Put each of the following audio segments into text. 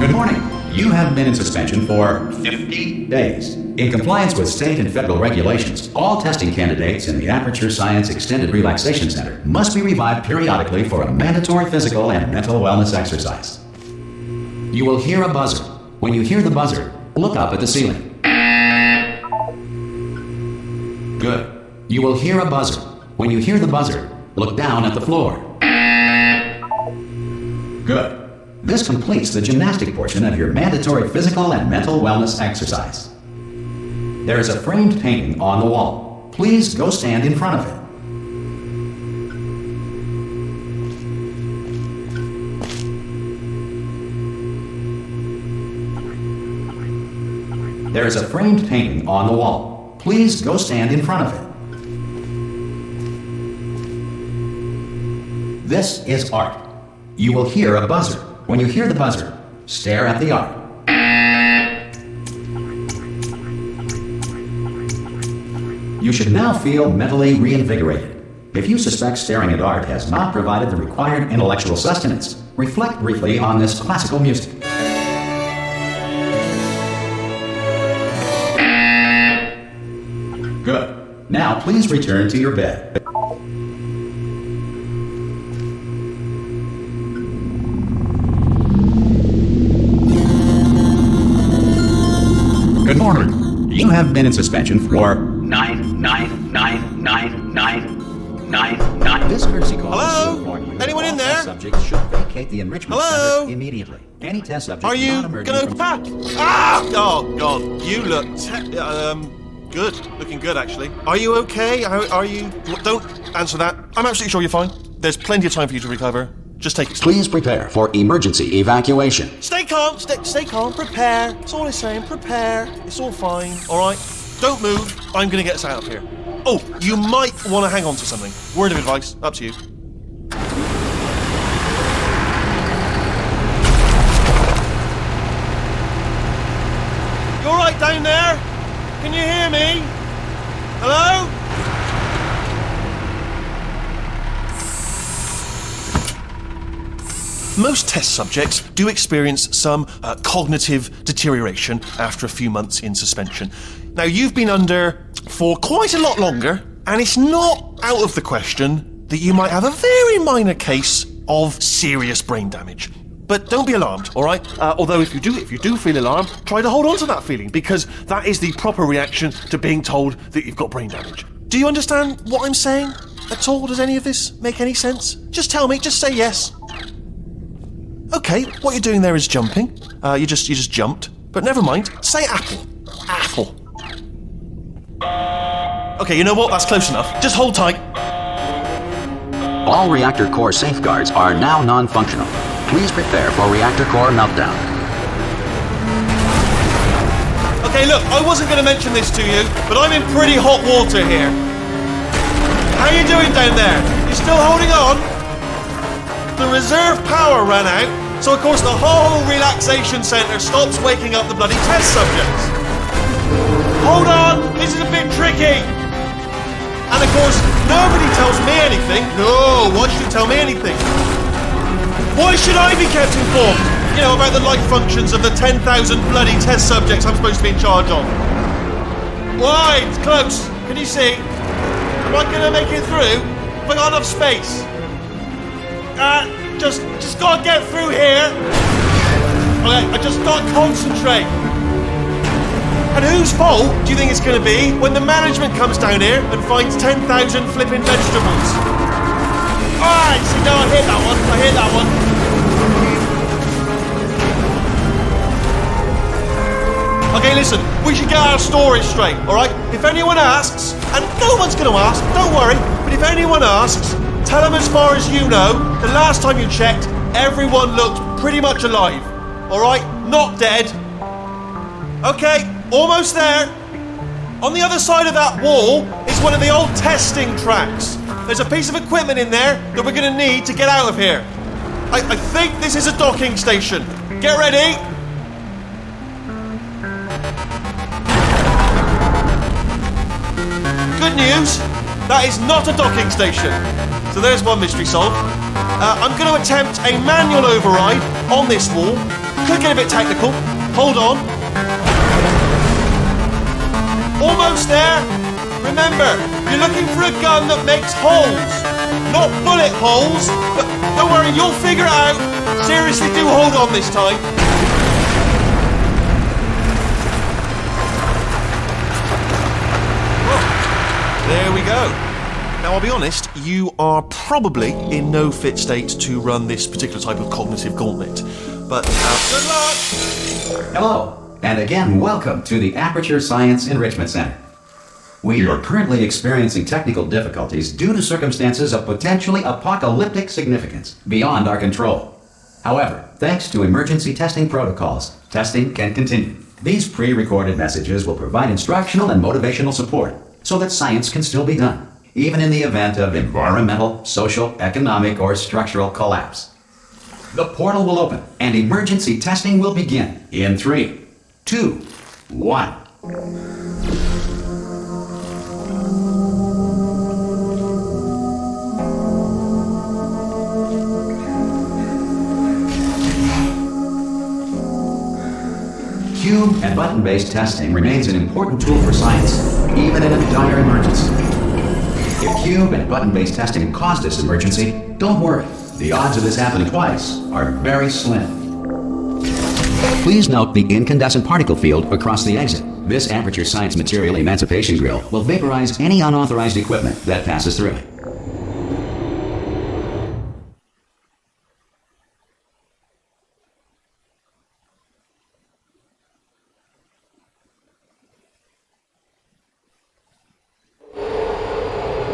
Good morning. You have been in suspension for 50 days. In compliance with state and federal regulations, all testing candidates in the Aperture Science Extended Relaxation Center must be revived periodically for a mandatory physical and mental wellness exercise. You will hear a buzzer. When you hear the buzzer, look up at the ceiling. Good. You will hear a buzzer. When you hear the buzzer, look down at the floor. Good. This completes the gymnastic portion of your mandatory physical and mental wellness exercise. There is a framed painting on the wall. Please go stand in front of it. There is a framed painting on the wall. Please go stand in front of it. This is art. You will hear a buzzer. When you hear the buzzer, stare at the art. You should now feel mentally reinvigorated. If you suspect staring at art has not provided the required intellectual sustenance, reflect briefly on this classical music. Good. Now please return to your bed. Good morning. You have been in suspension for 9999999. This courtesy call. Hello? Anyone in there? Subjects should vacate the enrichment Hello? center immediately. Any test subject Are you gonna pack? Oh God, you look good. Looking good, actually. Are you okay? Are you? Don't answer that. I'm absolutely sure you're fine. There's plenty of time for you to recover. Just take it. Please prepare for emergency evacuation. Stay calm. Stay calm. Prepare. That's all I'm saying. Prepare. It's all fine. All right. Don't move. I'm gonna get us out of here. Oh, you might want to hang on to something. Word of advice. Up to you. You all right down there? Can you hear me? Hello? Most test subjects do experience some cognitive deterioration after a few months in suspension. Now, you've been under for quite a lot longer, and it's not out of the question that you might have a very minor case of serious brain damage. But don't be alarmed, all right? Although if you do feel alarmed, try to hold on to that feeling, because that is the proper reaction to being told that you've got brain damage. Do you understand what I'm saying at all? Does any of this make any sense? Just tell me, just say yes. Okay, what you're doing there is jumping. You just jumped. But never mind. Say apple. Apple. Okay, you know what? That's close enough. Just hold tight. All reactor core safeguards are now non-functional. Please prepare for reactor core meltdown. Okay, look, I wasn't going to mention this to you, but I'm in pretty hot water here. How you doing down there? You still holding on? The reserve power ran out, so of course the whole relaxation centre stops waking up the bloody test subjects. Hold on, this is a bit tricky. And of course, nobody tells me anything. No, why should you tell me anything? Why should I be kept informed? You know, about the life functions of the 10,000 bloody test subjects I'm supposed to be in charge of. Why? It's close. Can you see? Am I going to make it through? Have I got enough space? Just gotta get through here. Okay, I just gotta concentrate. And whose fault do you think it's gonna be when the management comes down here and finds 10,000 flipping vegetables? Alright, see, no, I hear that one. Okay, listen, we should get our stories straight, alright? If anyone asks, and no one's gonna ask, don't worry, but if anyone asks, tell them as far as you know, the last time you checked, everyone looked pretty much alive. Alright? Not dead. Okay, almost there. On the other side of that wall is one of the old testing tracks. There's a piece of equipment in there that we're going to need to get out of here. I think this is a docking station. Get ready. Good news, that is not a docking station. So there's one mystery solved. I'm going to attempt a manual override on this wall. could get a bit technical. Hold on. Almost there. Remember, you're looking for a gun that makes holes. Not bullet holes, but don't worry, you'll figure it out. Seriously, do hold on this time. There we go. Now, I'll be honest, you are probably in no fit state to run this particular type of cognitive gauntlet. But good luck! Hello, and again, welcome to the Aperture Science Enrichment Center. We are currently experiencing technical difficulties due to circumstances of potentially apocalyptic significance beyond our control. However, thanks to emergency testing protocols, testing can continue. These pre-recorded messages will provide instructional and motivational support so that science can still be done, even in the event of environmental, social, economic, or structural collapse. The portal will open and emergency testing will begin in 3, 2, 1. Cube and button-based testing remains an important tool for science, even in a dire emergency. If cube and button-based testing caused this emergency, don't worry. The odds of this happening twice are very slim. Please note the incandescent particle field across the exit. This Aperture Science Material Emancipation Grill will vaporize any unauthorized equipment that passes through it.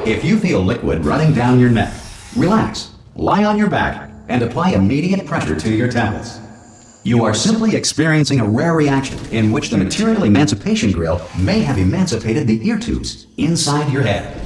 If you feel liquid running down your neck, relax, lie on your back, and apply immediate pressure to your temples. You are simply experiencing a rare reaction in which the Material Emancipation Grill may have emancipated the ear tubes inside your head.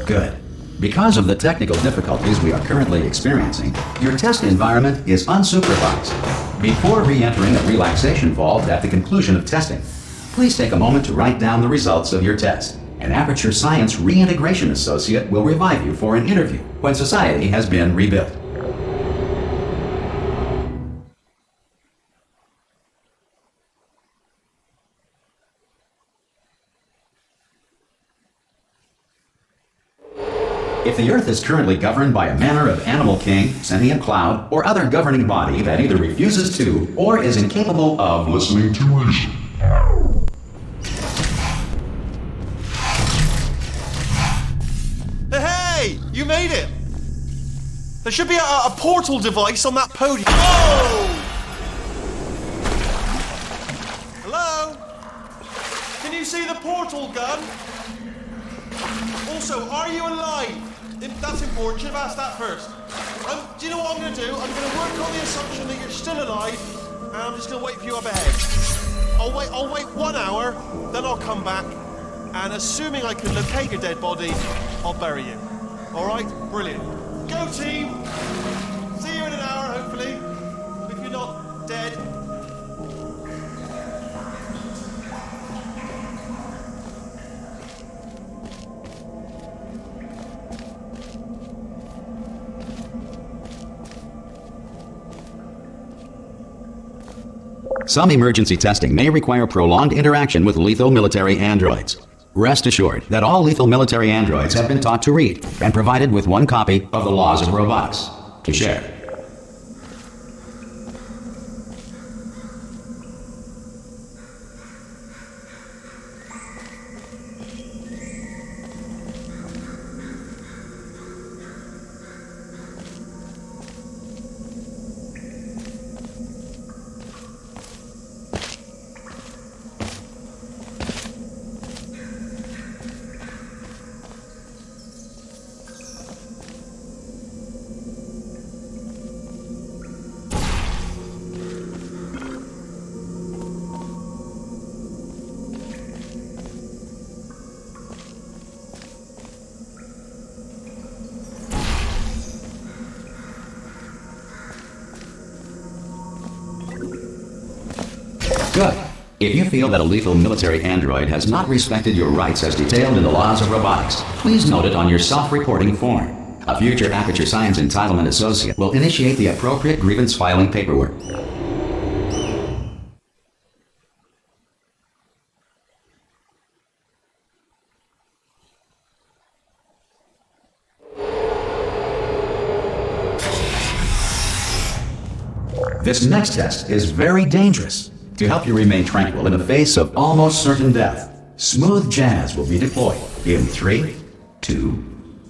Good. Because of the technical difficulties we are currently experiencing, your test environment is unsupervised. Before re-entering a relaxation vault at the conclusion of testing, please take a moment to write down the results of your test. An Aperture Science Reintegration Associate will revive you for an interview when society has been rebuilt. If the Earth is currently governed by a manner of animal king, sentient cloud, or other governing body that either refuses to or is incapable of listening to reason. Hey! You made it! There should be a portal device on that podium. Whoa! Hello? Can you see the portal gun? Also, are you alive? That's important. Should have asked that first. Do you know what I'm going to do? I'm going to work on the assumption that you're still alive, and I'm just going to wait for you up ahead. I'll wait 1 hour, then I'll come back, and assuming I can locate your dead body, I'll bury you. All right? Brilliant. Go team! See you in an hour, hopefully. If you're not dead. Some emergency testing may require prolonged interaction with lethal military androids. Rest assured that all lethal military androids have been taught to read and provided with one copy of the Laws of Robotics to share. Good. If you feel that a lethal military android has not respected your rights as detailed in the laws of robotics, please note it on your self-reporting form. A future Aperture Science Entitlement Associate will initiate the appropriate grievance filing paperwork. This next test is very dangerous. To help you remain tranquil in the face of almost certain death, smooth jazz will be deployed in 3, 2,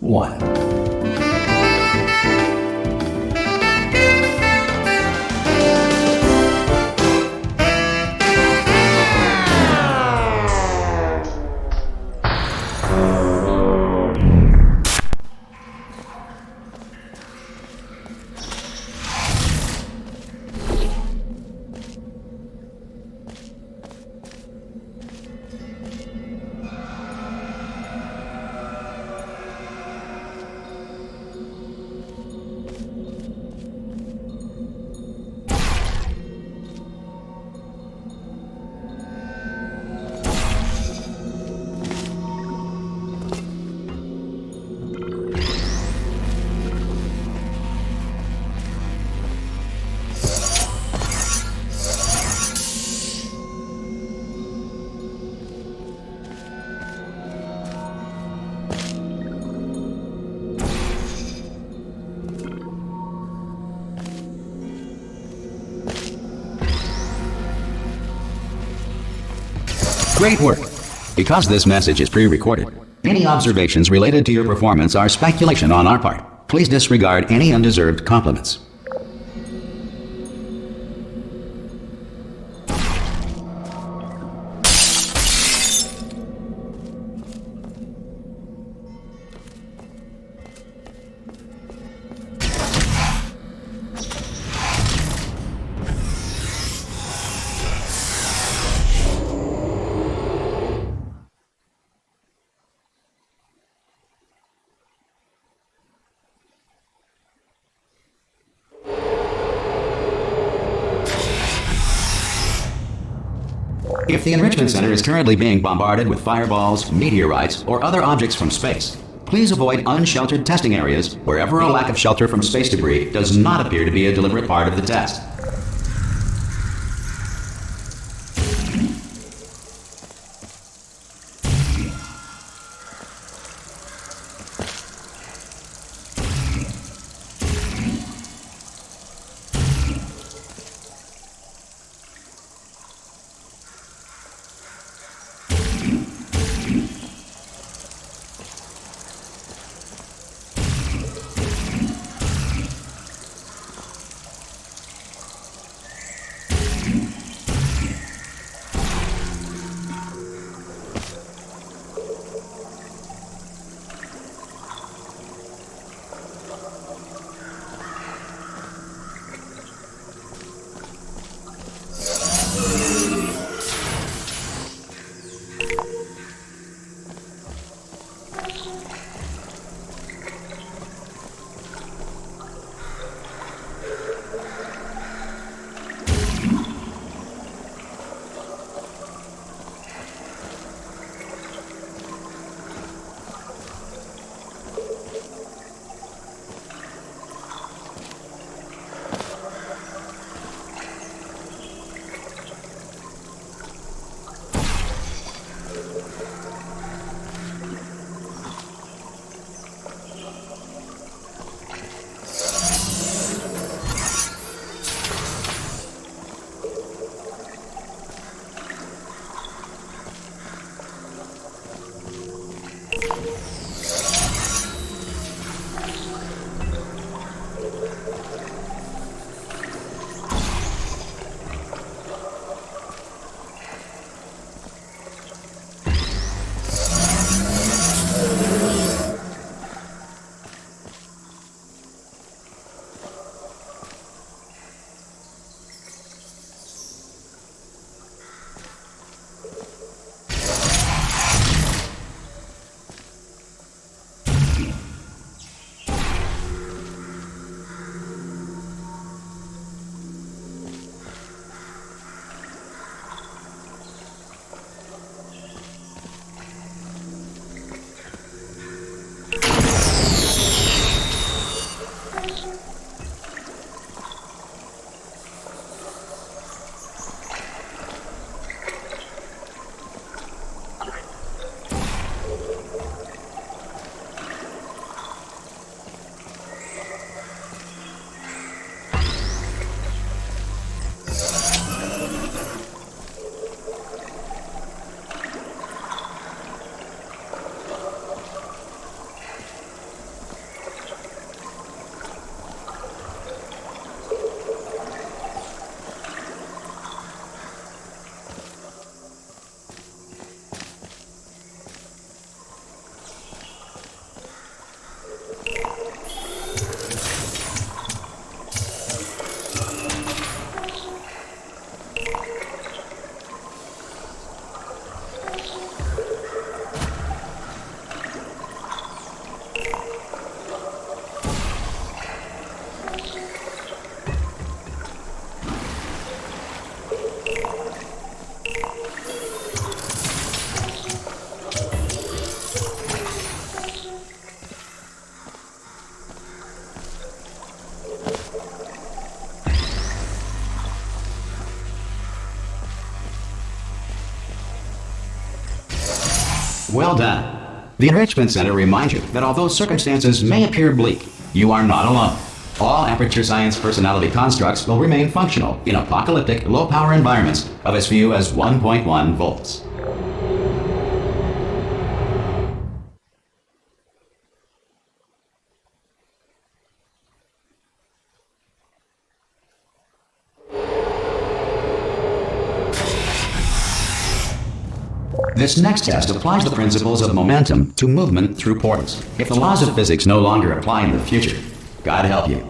1. Great work! Because this message is pre-recorded, any observations related to your performance are speculation on our part. Please disregard any undeserved compliments. If the Enrichment Center is currently being bombarded with fireballs, meteorites, or other objects from space, please avoid unsheltered testing areas wherever a lack of shelter from space debris does not appear to be a deliberate part of the test. Well done. The Enrichment Center reminds you that although circumstances may appear bleak, you are not alone. All Aperture Science personality constructs will remain functional in apocalyptic, low-power environments of as few as 1.1 volts. This next test applies the principles of momentum to movement through portals. If the laws of physics no longer apply in the future, God help you.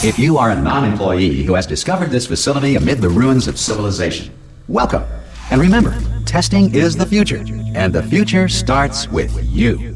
If you are a non-employee who has discovered this facility amid the ruins of civilization, welcome. And remember, testing is the future, and the future starts with you.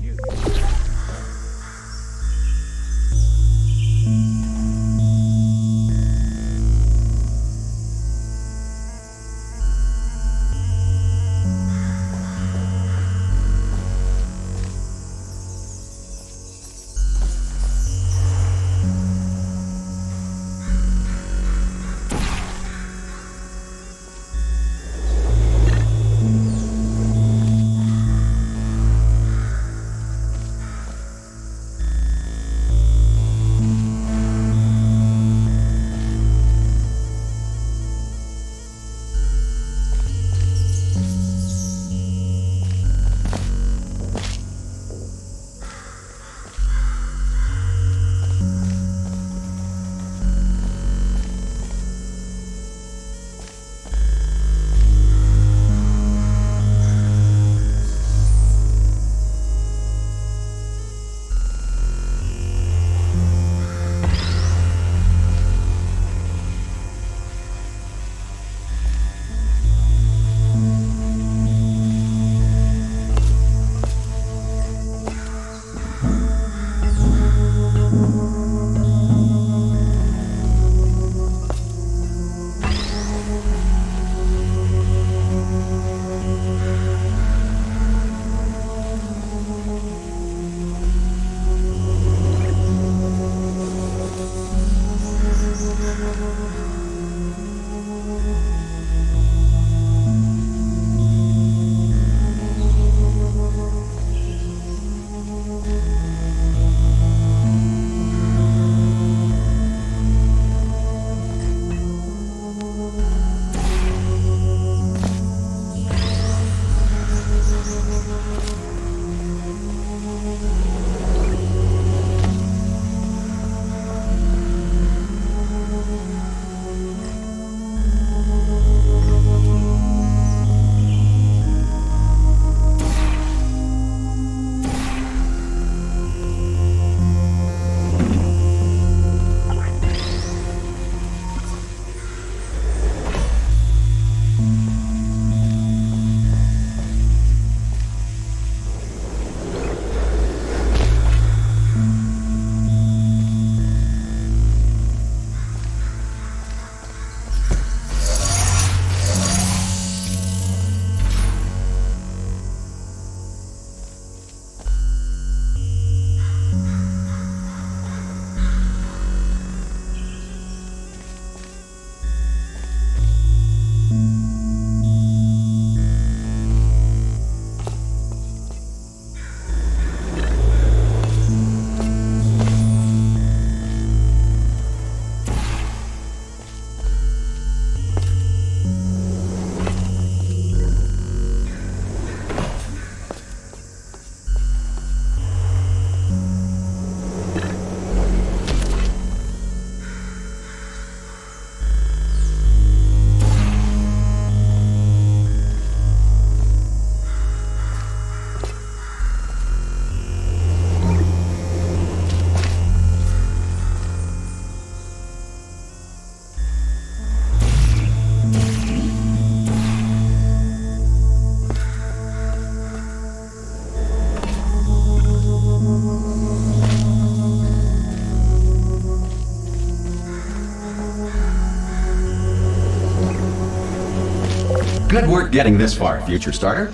Good work getting this far, future starter.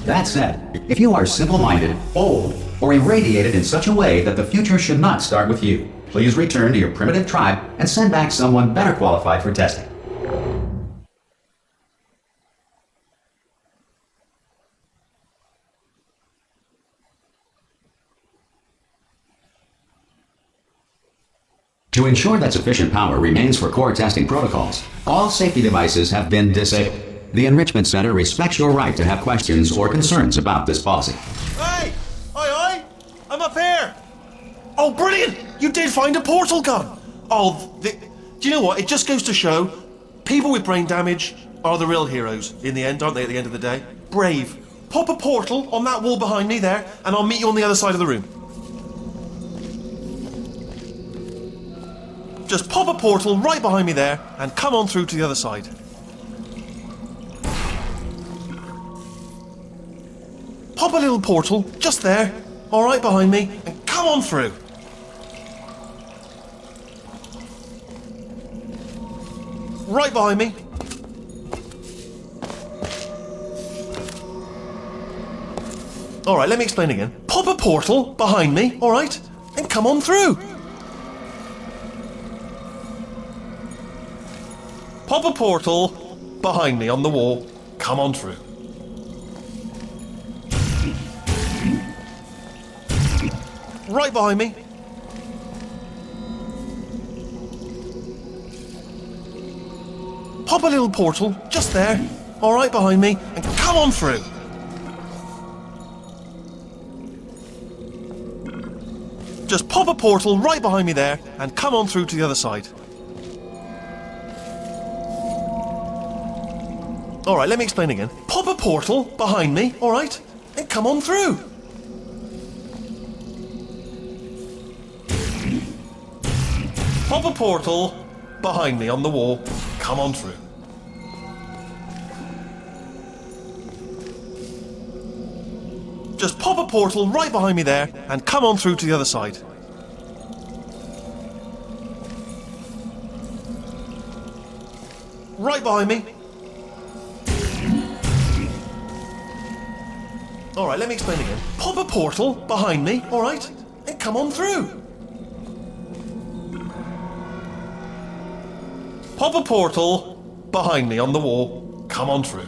That said, if you are simple-minded, old, or irradiated in such a way that the future should not start with you, please return to your primitive tribe and send back someone better qualified for testing. To ensure that sufficient power remains for core testing protocols, all safety devices have been disabled. The Enrichment Center respects your right to have questions or concerns about this policy. Hey! Aye! I'm up here! Oh, brilliant! You did find a portal gun! Oh, do you know what? It just goes to show, people with brain damage are the real heroes in the end, aren't they, at the end of the day? Brave. Pop a portal on that wall behind me there, and I'll meet you on the other side of the room. Just pop a portal right behind me there, and come on through to the other side. Pop a little portal, just there, all right behind me, and come on through. Right behind me. All right, let me explain again. Pop a portal behind me, all right, and come on through. Pop a portal behind me on the wall. Come on through. Right behind me. Pop a little portal just there, all right behind me, and come on through. Just pop a portal right behind me there, and come on through to the other side. All right, let me explain again. Pop a portal behind me, all right, and come on through. Pop a portal behind me on the wall. Come on through. Just pop a portal right behind me there, and come on through to the other side. Right behind me. All right, let me explain again. Pop a portal behind me, all right, and come on through. Pop a portal behind me on the wall. Come on through.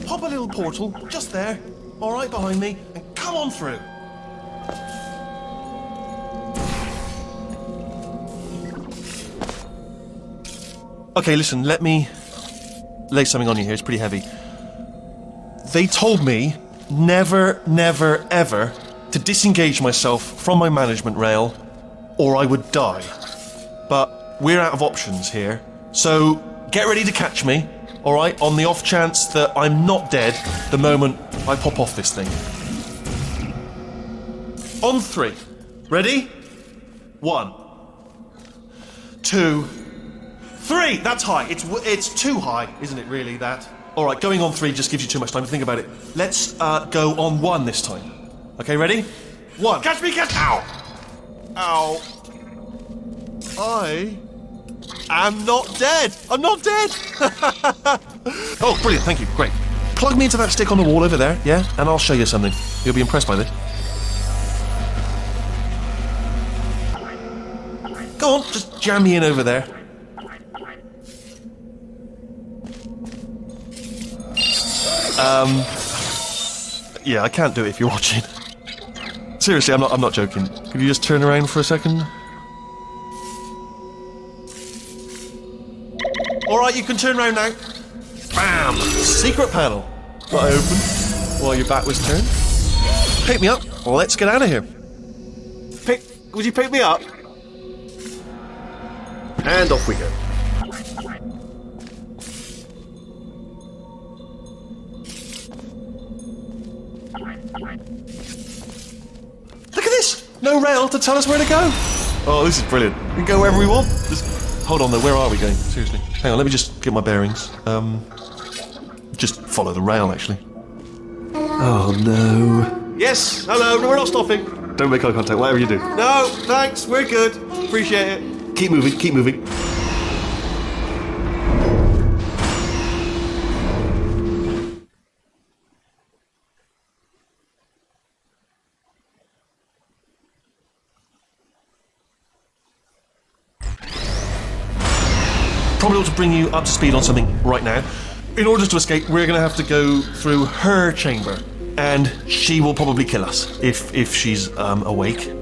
Pop a little portal just there, all right behind me, and come on through. Okay, listen, let me lay something on you here. It's pretty heavy. They told me never, never, ever to disengage myself from my management rail or I would die. But we're out of options here. So get ready to catch me, all right, on the off chance that I'm not dead the moment I pop off this thing. On 3. Ready? 1, 2, 3! That's high. It's too high, isn't it, really, that? All right, going on 3 just gives you too much time to think about it. Let's go on 1 this time. Okay, ready? 1. Catch me, catch... Ow! Ow. I am not dead. I'm not dead. Oh, brilliant. Thank you. Great. Plug me into that stick on the wall over there, yeah? And I'll show you something. You'll be impressed by this. Go on, just jam me in over there. Yeah, I can't do it if you're watching. Seriously, I'm not joking. Could you just turn around for a second? Alright, you can turn around now. Bam! Secret panel. That I opened while your back was turned. Pick me up. Let's get out of here. Would you pick me up? And off we go. Look at this! No rail to tell us where to go. Oh, this is brilliant. We can go wherever we want. Just hold on though, where are we going? Seriously. Hang on, let me just get my bearings. Just follow the rail, actually. Oh no. Yes, hello, no, we're not stopping. Don't make eye contact, whatever you do. No, thanks, we're good. Appreciate it. Keep moving, keep moving. Probably ought to bring you up to speed on something right now. In order to escape, we're going to have to go through her chamber, and she will probably kill us if she's awake.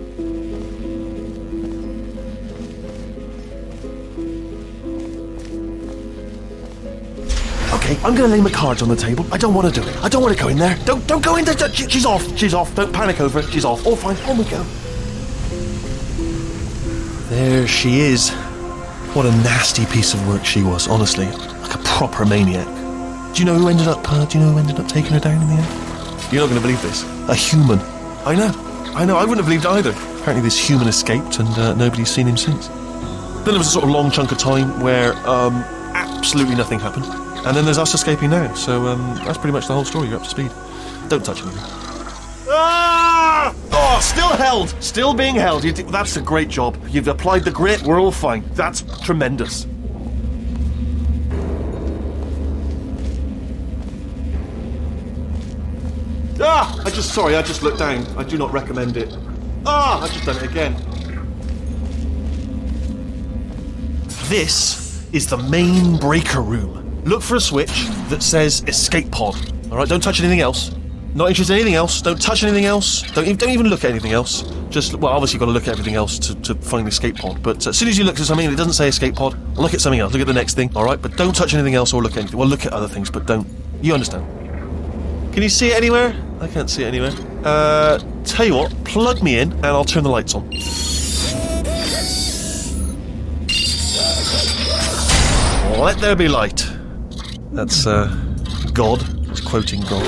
Okay, I'm going to lay my cards on the table. I don't want to do it. I don't want to go in there. Don't go in there. She's off. She's off. Don't panic over it. She's off. All fine. On we go. There she is. What a nasty piece of work she was, honestly. Like a proper maniac. Do you know who ended up taking her down in the end? You're not going to believe this. A human. I know. I wouldn't have believed either. Apparently this human escaped and nobody's seen him since. Then there was a sort of long chunk of time where absolutely nothing happened. And then there's us escaping now. So that's pretty much the whole story. You're up to speed. Don't touch anything. Ah! Oh, still held. Still being held. That's a great job. You've applied the grit. We're all fine. That's tremendous. Ah! I just looked down. I do not recommend it. Ah! I've just done it again. This is the main breaker room. Look for a switch that says escape pod. Alright, don't touch anything else. Not interested in anything else. Don't touch anything else. Don't even look at anything else. Just, well, obviously you've got to look at everything else to find the escape pod. But as soon as you look at something and it doesn't say escape pod, look at something else. Look at the next thing, alright? But don't touch anything else or look at anything. Well, look at other things, but don't. You understand? Can you see it anywhere? I can't see it anywhere. Tell you what, plug me in and I'll turn the lights on. Let there be light. That's, God. It's quoting God.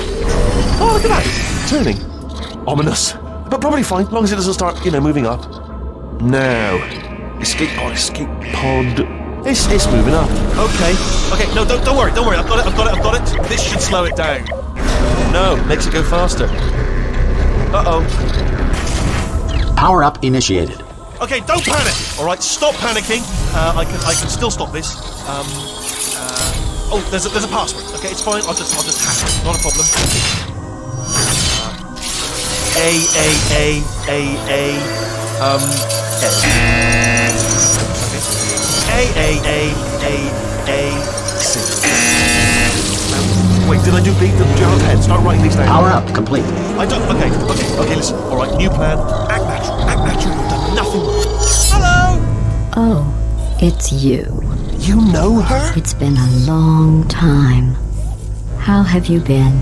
Oh, look at that! Turning. Ominous. But probably fine, as long as it doesn't start, moving up. Now. Escape pod. It's moving up. Okay, no, don't worry. I've got it. This should slow it down. No, makes it go faster. Uh-oh. Power up initiated. Okay, don't panic! Alright, stop panicking. I can still stop this. Oh, there's a password. Okay, it's fine. I'll just hack it. Not a problem. C. Wait, did I do B? Do you have a pen? Start writing these down. Power up complete. I don't. Okay. Listen. All right, new plan. Act natural. You've done nothing. Hello. Oh, it's you. You know her? It's been a long time. How have you been?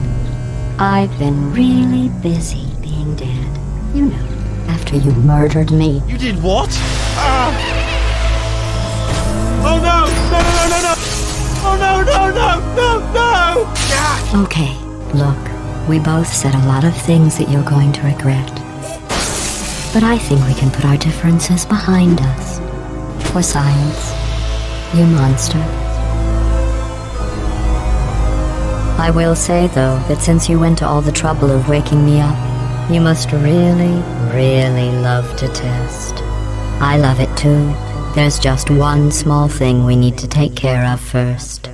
I've been really busy being dead. You know, after you murdered me. You did what? Oh no! No! Oh no! Yeah. Okay, look, we both said a lot of things that you're going to regret. But I think we can put our differences behind us. For science. You monster. I will say, though, that since you went to all the trouble of waking me up, you must really, really love to test. I love it too. There's just one small thing we need to take care of first.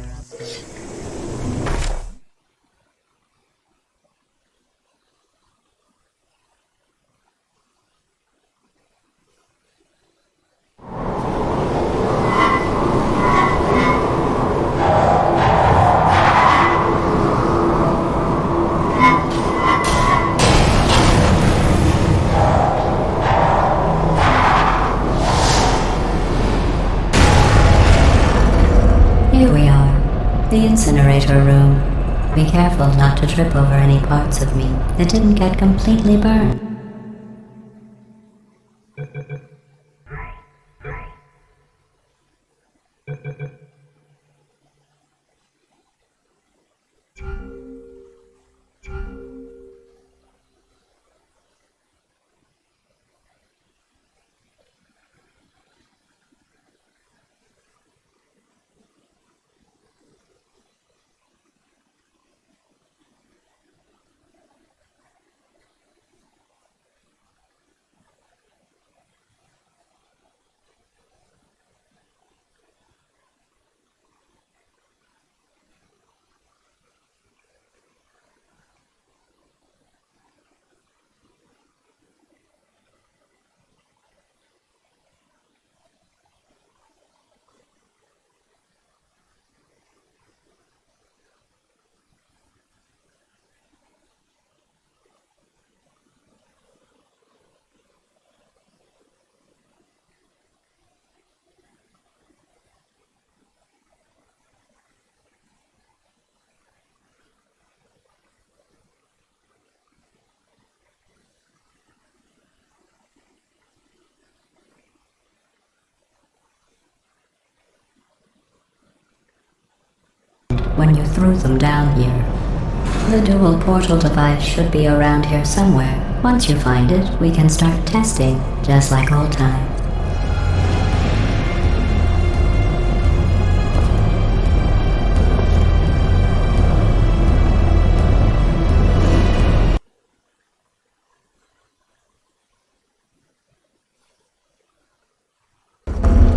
Here we are, the incinerator room. Be careful not to trip over any parts of me that didn't get completely burned. when you threw them down here. The dual portal device should be around here somewhere. Once you find it, we can start testing, just like old times.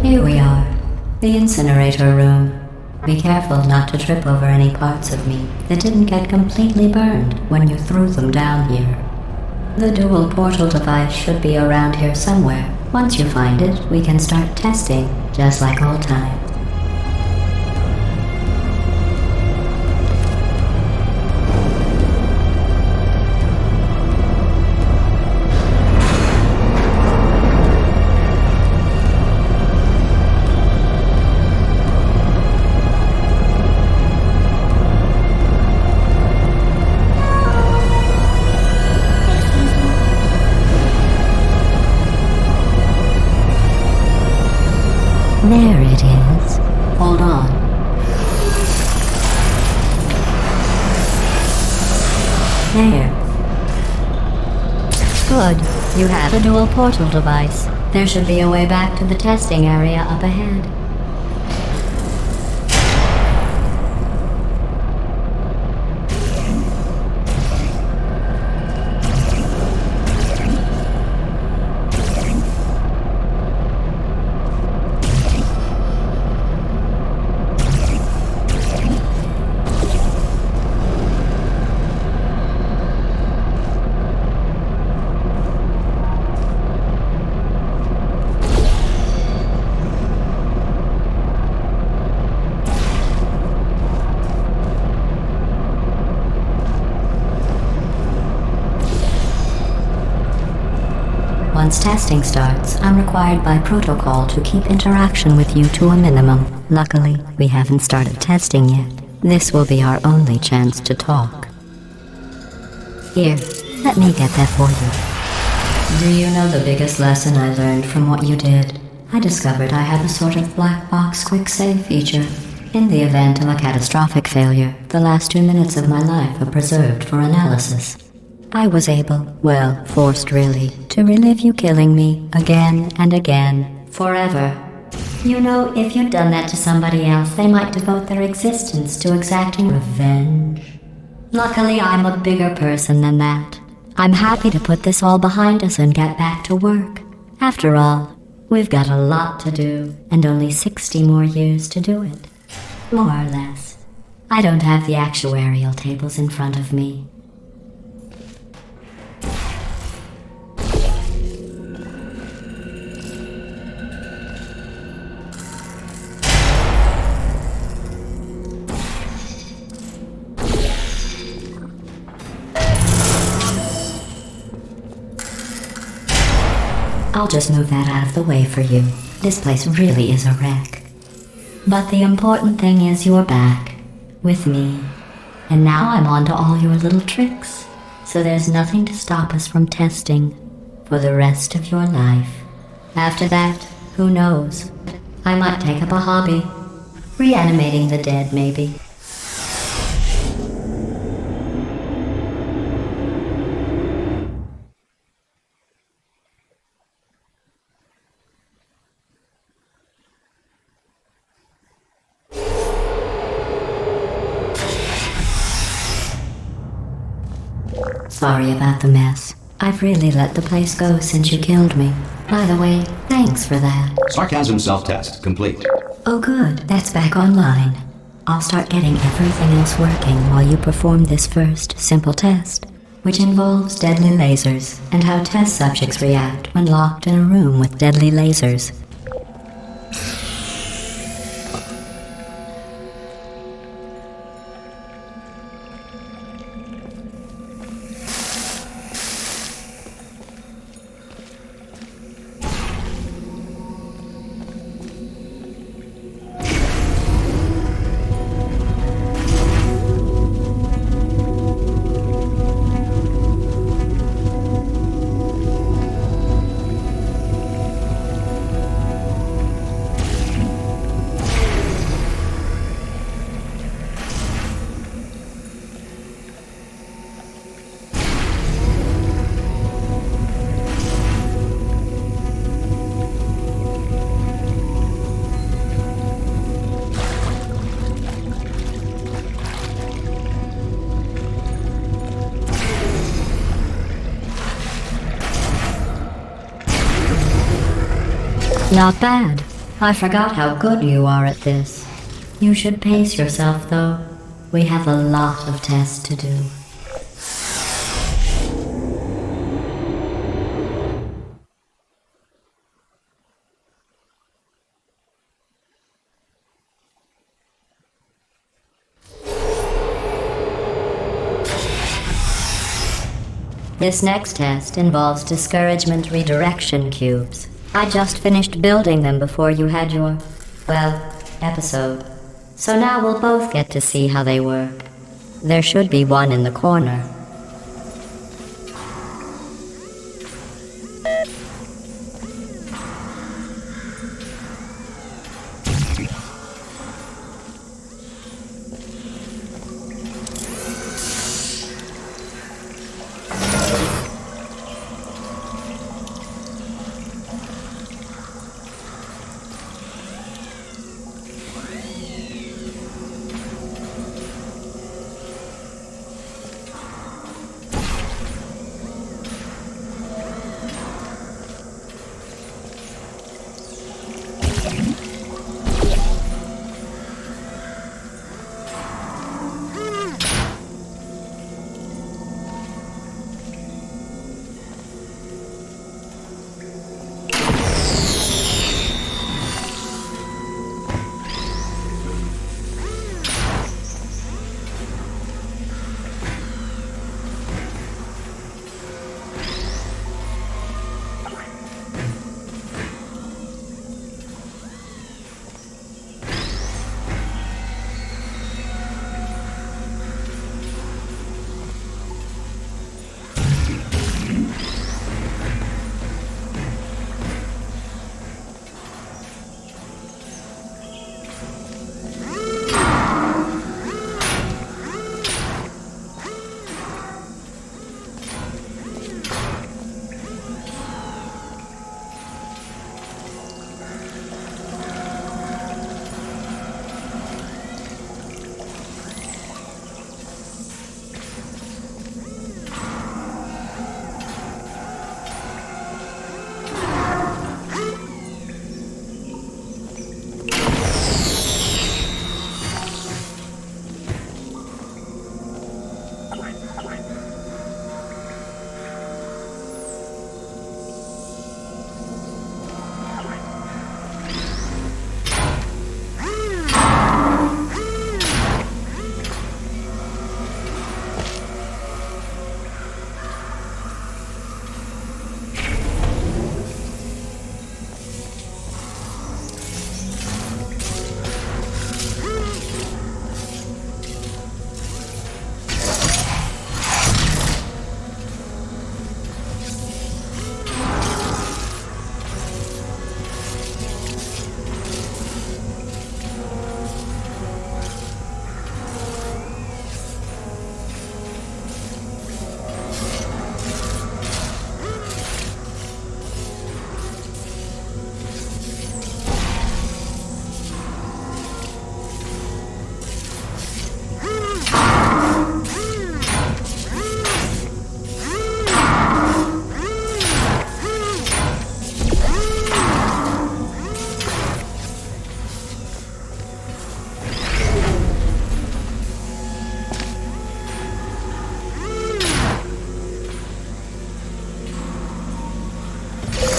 Here we are, the incinerator room. Be careful not to trip over any parts of me that didn't get completely burned when you threw them down here. The dual portal device should be around here somewhere. Once you find it, we can start testing, just like old times. There it is. Hold on. There. Good. You have a dual portal device. There should be a way back to the testing area up ahead. Once testing starts, I'm required by protocol to keep interaction with you to a minimum. Luckily, we haven't started testing yet. This will be our only chance to talk. Here, let me get that for you. Do you know the biggest lesson I learned from what you did? I discovered I have a sort of black box quick save feature. In the event of a catastrophic failure, the last 2 minutes of my life are preserved for analysis. I was able, well, forced really, to relive you killing me again and again, forever. You know, if you'd done that to somebody else, they might devote their existence to exacting revenge. Luckily, I'm a bigger person than that. I'm happy to put this all behind us and get back to work. After all, we've got a lot to do, and only 60 more years to do it. More or less. I don't have the actuarial tables in front of me. I'll just move that out of the way for you. This place really is a wreck. But the important thing is you're back, with me. And now I'm on to all your little tricks. So there's nothing to stop us from testing for the rest of your life. After that, who knows? I might take up a hobby. Reanimating the dead, maybe. Sorry about the mess. I've really let the place go since you killed me. By the way, thanks for that. Sarcasm self-test complete. Oh good, that's back online. I'll start getting everything else working while you perform this first, simple test, which involves deadly lasers and how test subjects react when locked in a room with deadly lasers. Not bad. I forgot how good you are at this. You should pace yourself, though. We have a lot of tests to do. This next test involves discouragement redirection cubes. I just finished building them before you had your, episode. So now we'll both get to see how they work. There should be one in the corner.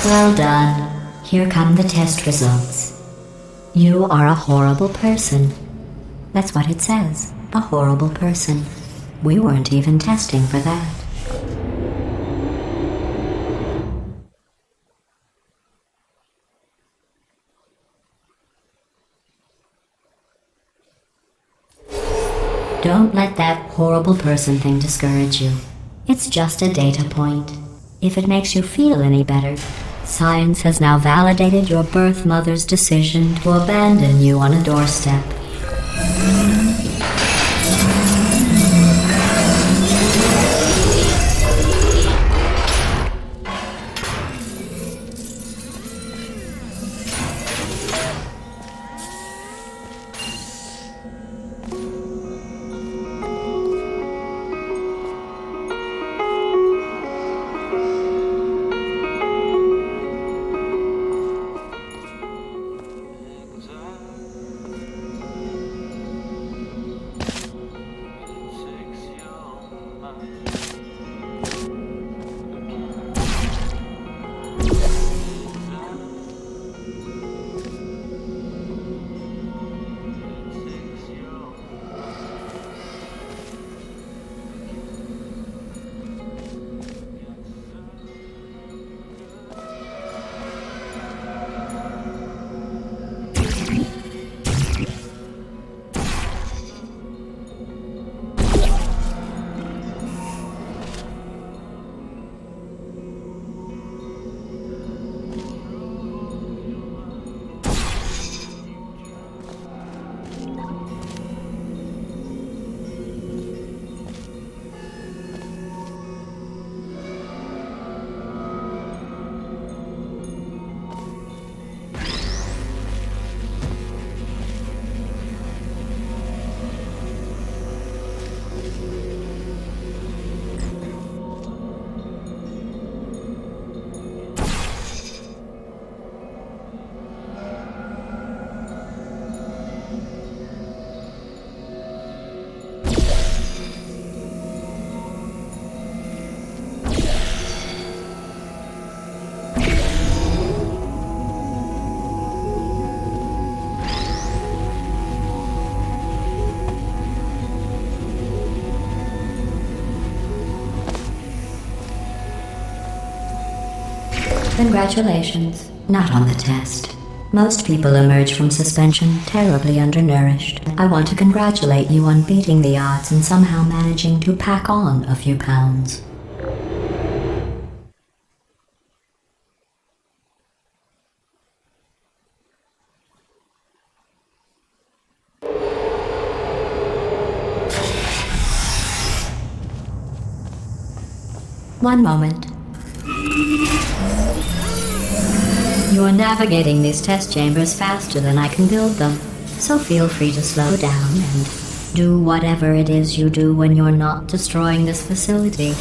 Well done. Here come the test results. You are a horrible person. That's what it says. A horrible person. We weren't even testing for that. Don't let that horrible person thing discourage you. It's just a data point. If it makes you feel any better, science has now validated your birth mother's decision to abandon you on a doorstep. Congratulations. Not on the test. Most people emerge from suspension terribly undernourished. I want to congratulate you on beating the odds and somehow managing to pack on a few pounds. One moment. You are navigating these test chambers faster than I can build them, so feel free to slow down and do whatever it is you do when you're not destroying this facility.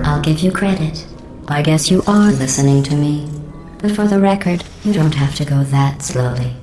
I'll give you credit. I guess you are listening to me. But for the record, you don't have to go that slowly.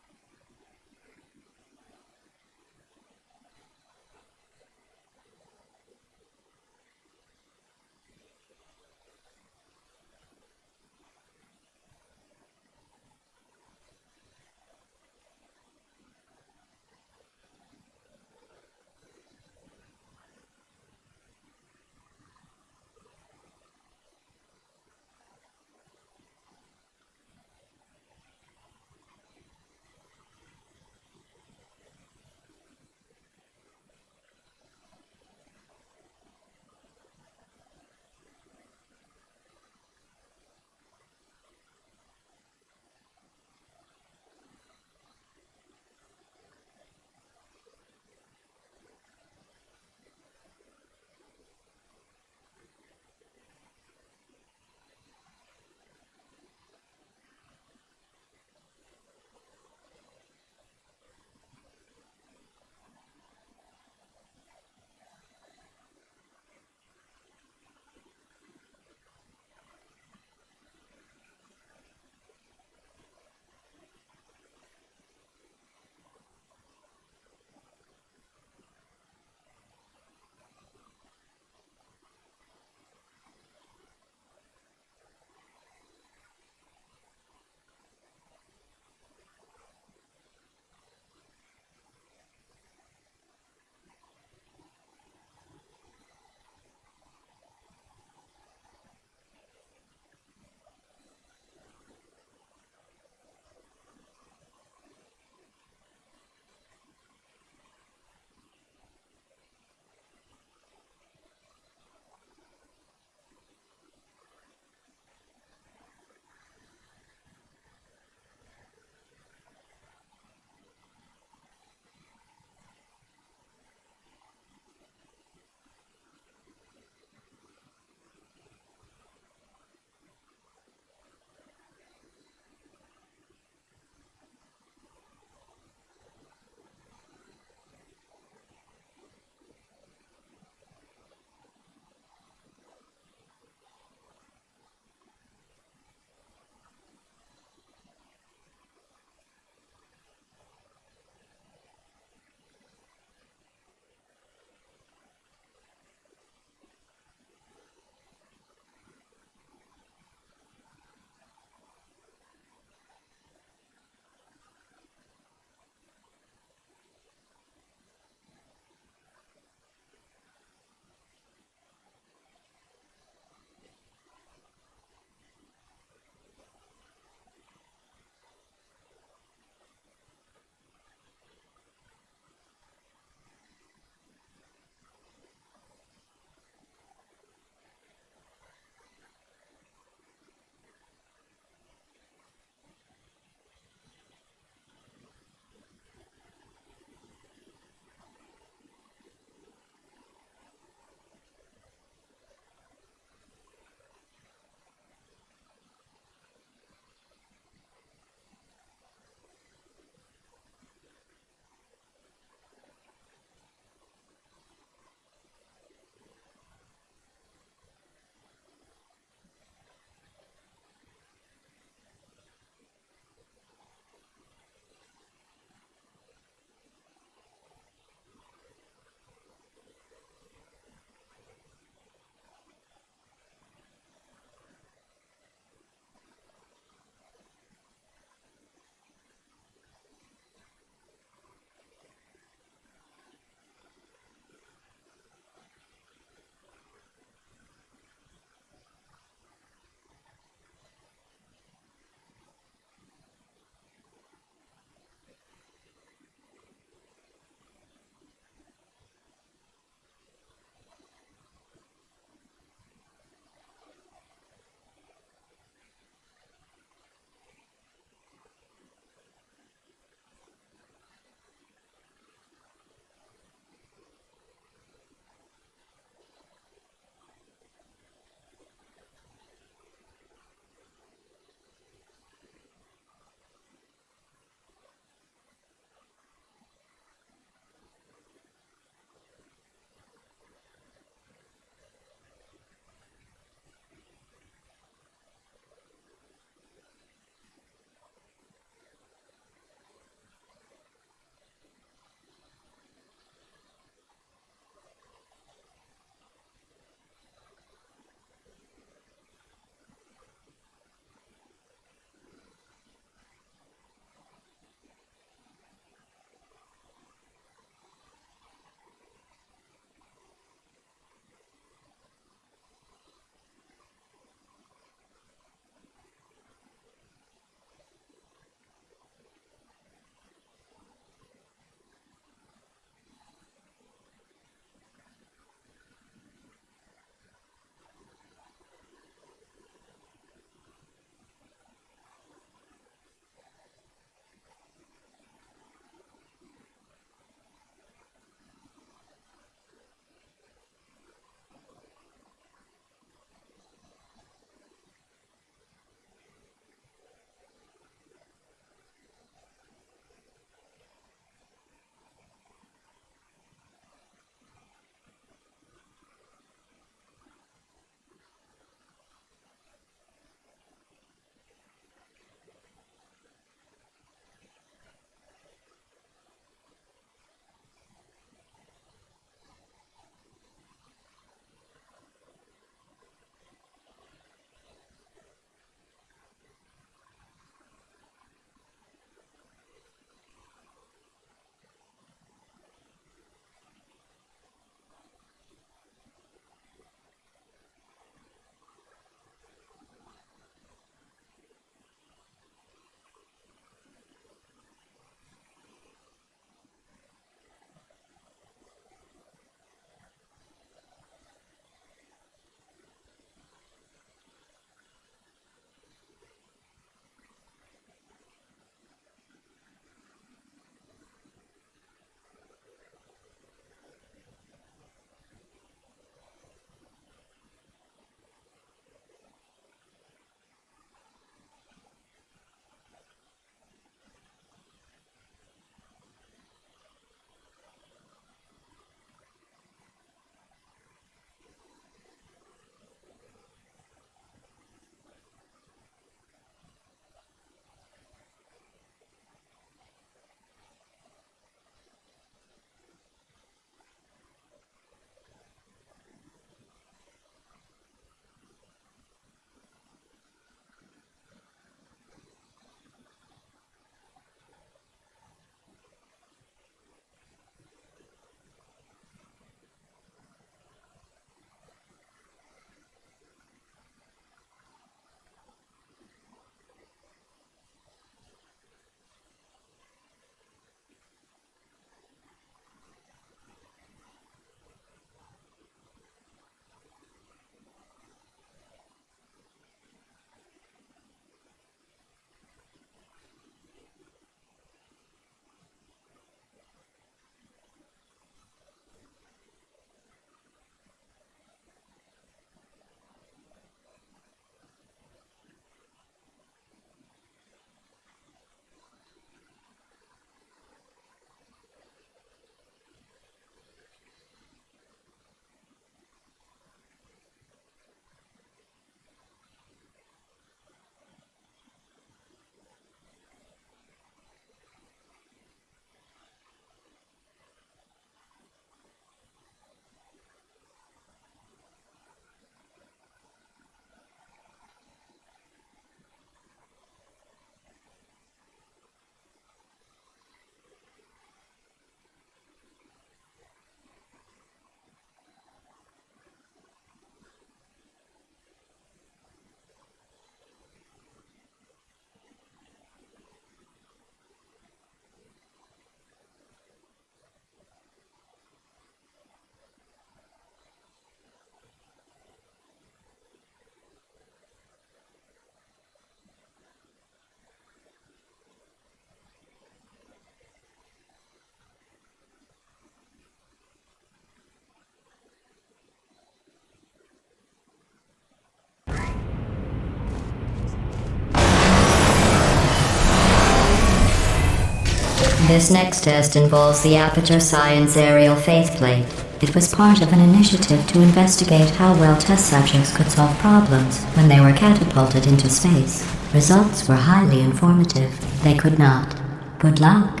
This next test involves the Aperture Science Aerial Faceplate. It was part of an initiative to investigate how well test subjects could solve problems when they were catapulted into space. Results were highly informative. They could not. Good luck.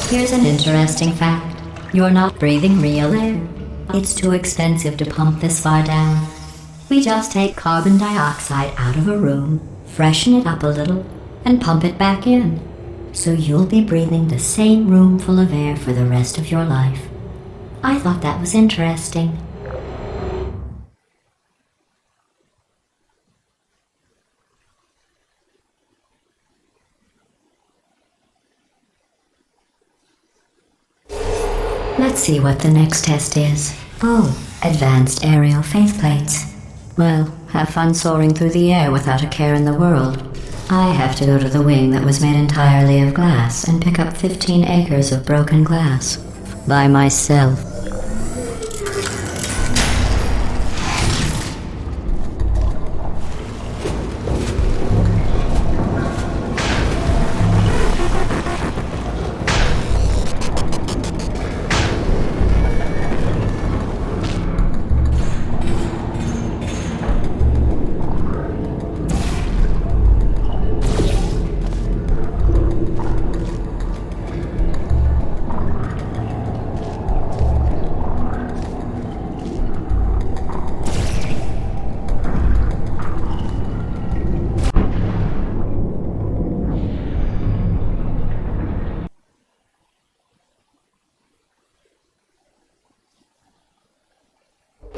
Here's an interesting fact. You're not breathing real air. It's too expensive to pump this far down. We just take carbon dioxide out of a room, freshen it up a little, and pump it back in. So you'll be breathing the same room full of air for the rest of your life. I thought that was interesting. Let's see what the next test is. Oh, advanced aerial faceplates. Well, have fun soaring through the air without a care in the world. I have to go to the wing that was made entirely of glass and pick up 15 acres of broken glass. By myself.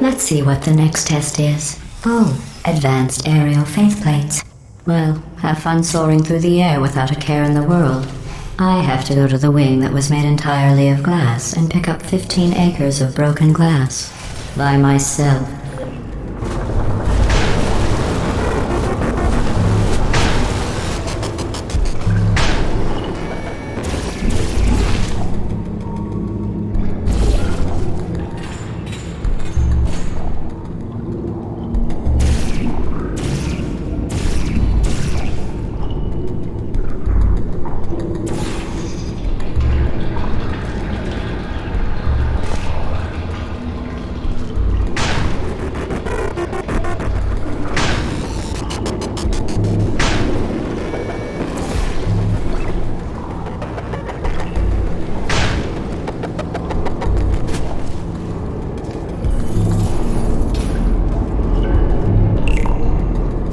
Let's see what the next test is. Oh, advanced aerial faceplates. Well, have fun soaring through the air without a care in the world. I have to go to the wing that was made entirely of glass and pick up 15 acres of broken glass. By myself.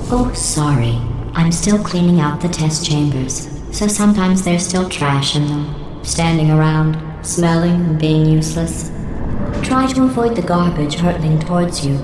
Oh, sorry. I'm still cleaning out the test chambers, so sometimes there's still trash in them, standing around, smelling and being useless. Try to avoid the garbage hurtling towards you.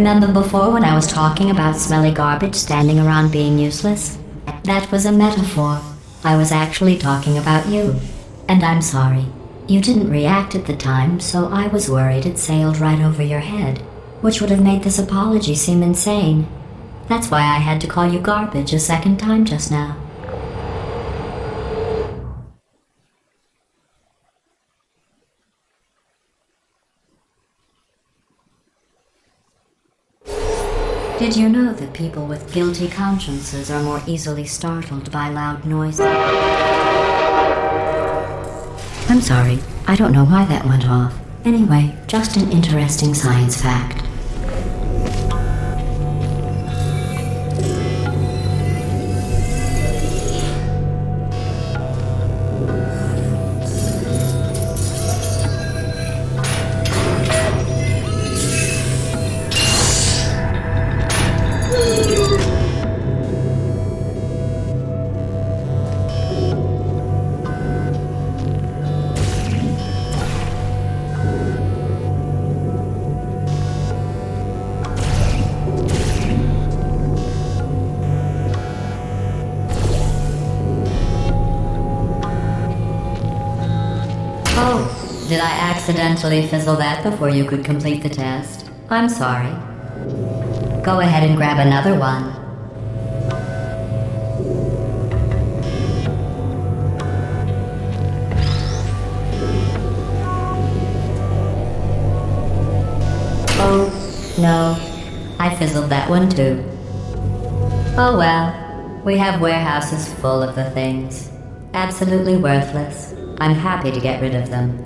Remember before when I was talking about smelly garbage standing around being useless? That was a metaphor. I was actually talking about you. And I'm sorry. You didn't react at the time, so I was worried it sailed right over your head, which would have made this apology seem insane. That's why I had to call you garbage a second time just now. Did you know that people with guilty consciences are more easily startled by loud noises? I'm sorry, I don't know why that went off. Anyway, just an interesting science fact. Oh, did I accidentally fizzle that before you could complete the test? I'm sorry. Go ahead and grab another one. Oh, no. I fizzled that one too. Oh well, we have warehouses full of the things. Absolutely worthless. I'm happy to get rid of them.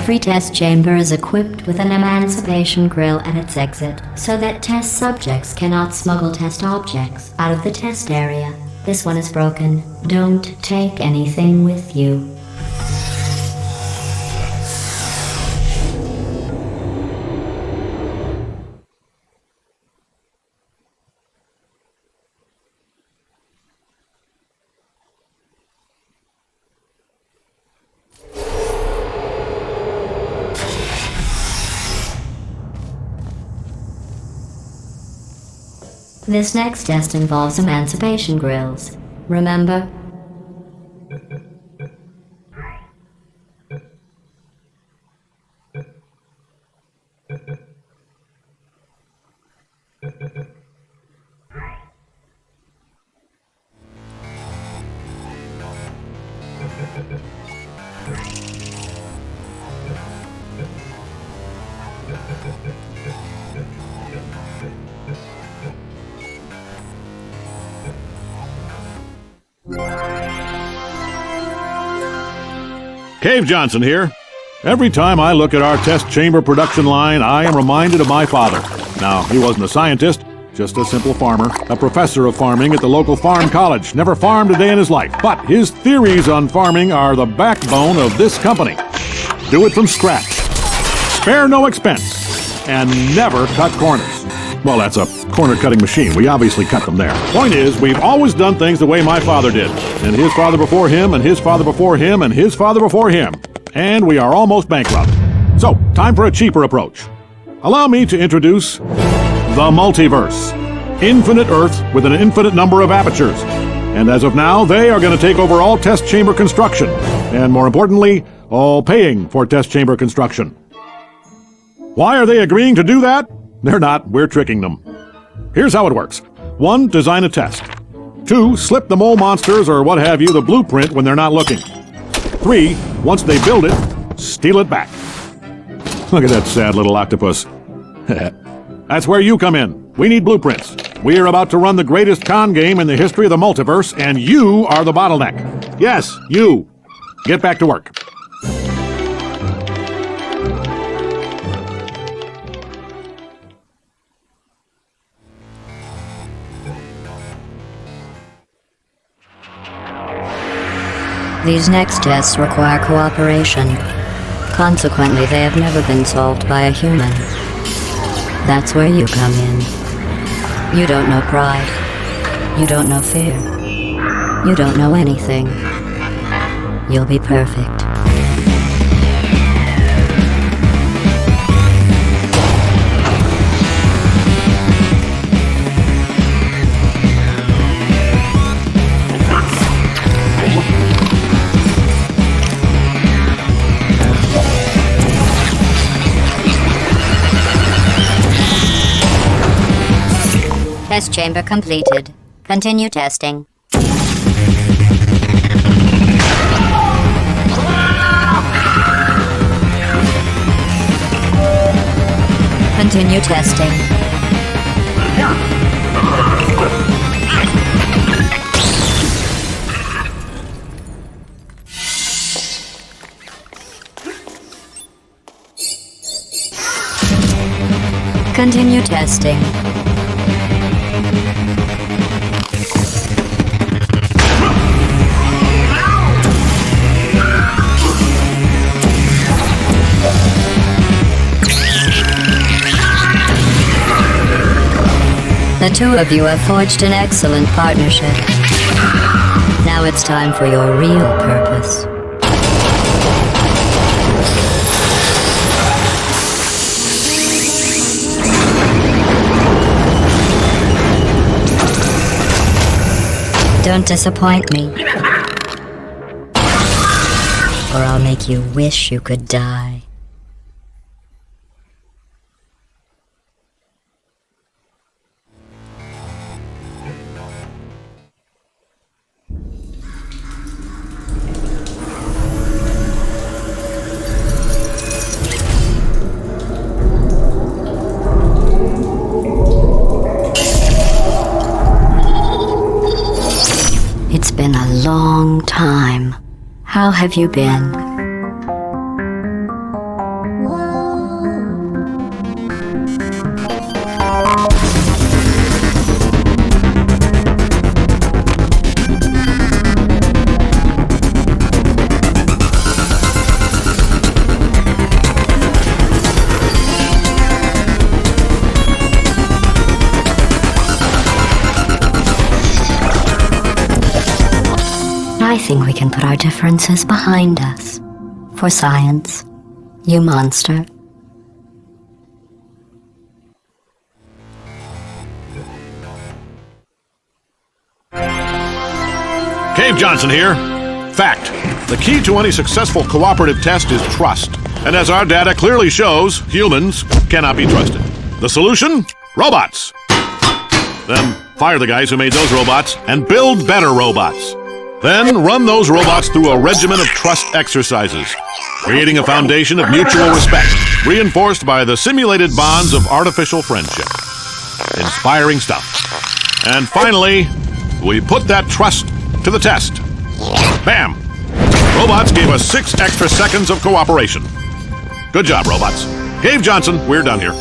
Every test chamber is equipped with an emancipation grill at its exit, so that test subjects cannot smuggle test objects out of the test area. This one is broken. Don't take anything with you. This next test involves emancipation grills. Remember? Cave Johnson here. Every time I look at our test chamber production line, I am reminded of my father. Now, he wasn't a scientist, just a simple farmer, a professor of farming at the local farm college, never farmed a day in his life. But his theories on farming are the backbone of this company. Do it from scratch. Spare no expense. And never cut corners. Well, that's a corner-cutting machine. We obviously cut them there. Point is, we've always done things the way my father did. And his father before him, and his father before him, and his father before him. And we are almost bankrupt. So, time for a cheaper approach. Allow me to introduce the multiverse. Infinite Earths with an infinite number of apertures. And as of now, they are going to take over all test chamber construction. And more importantly, all paying for test chamber construction. Why are they agreeing to do that? They're not. We're tricking them. Here's how it works. 1, design a test. 2, slip the mole monsters or what have you the blueprint when they're not looking. 3, once they build it, steal it back. Look at that sad little octopus. That's where you come in. We need blueprints. We are about to run the greatest con game in the history of the multiverse, and you are the bottleneck. Yes, you. Get back to work. These next tests require cooperation. Consequently, they have never been solved by a human. That's where you come in. You don't know pride. You don't know fear. You don't know anything. You'll be perfect. Test chamber completed. Continue testing. Continue testing. Continue testing. The two of you have forged an excellent partnership. Now it's time for your real purpose. Don't disappoint me, or I'll make you wish you could die. It's been a long time. How have you been? think we can put our differences behind us. For science, you monster. Cave Johnson here. Fact. The key to any successful cooperative test is trust. And as our data clearly shows, humans cannot be trusted. The solution? Robots. Then fire the guys who made those robots and build better robots. Then run those robots through a regimen of trust exercises, creating a foundation of mutual respect, reinforced by the simulated bonds of artificial friendship. Inspiring stuff. And finally, we put that trust to the test. Bam! Robots gave us 6 extra seconds of cooperation. Good job, robots. Cave Johnson, we're done here.